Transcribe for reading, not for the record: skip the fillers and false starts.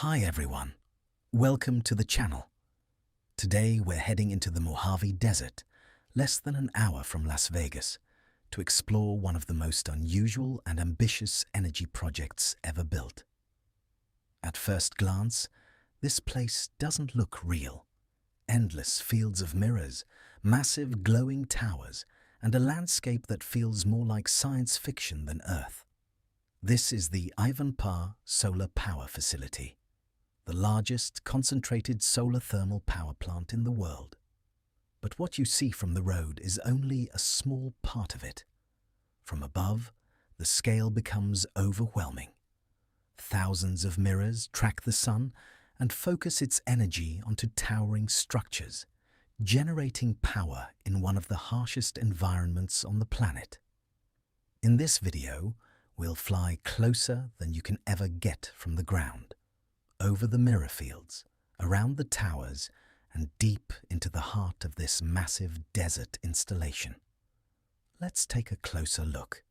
Hi everyone, welcome to the channel. Today we're heading into the Mojave Desert, less than an hour from Las Vegas, to explore one of the most unusual and ambitious energy projects ever built. At first glance, this place doesn't look real. Endless fields of mirrors, massive glowing towers, and a landscape that feels more like science fiction than Earth. This is the Ivanpah Solar Power Facility, the largest concentrated solar thermal power plant in the world. But what you see from the road is only a small part of it. From above, the scale becomes overwhelming. Thousands of mirrors track the sun and focus its energy onto towering structures, generating power in one of the harshest environments on the planet. In this video, we'll fly closer than you can ever get from the ground, over the mirror fields, around the towers, and deep into the heart of this massive desert installation. Let's take a closer look.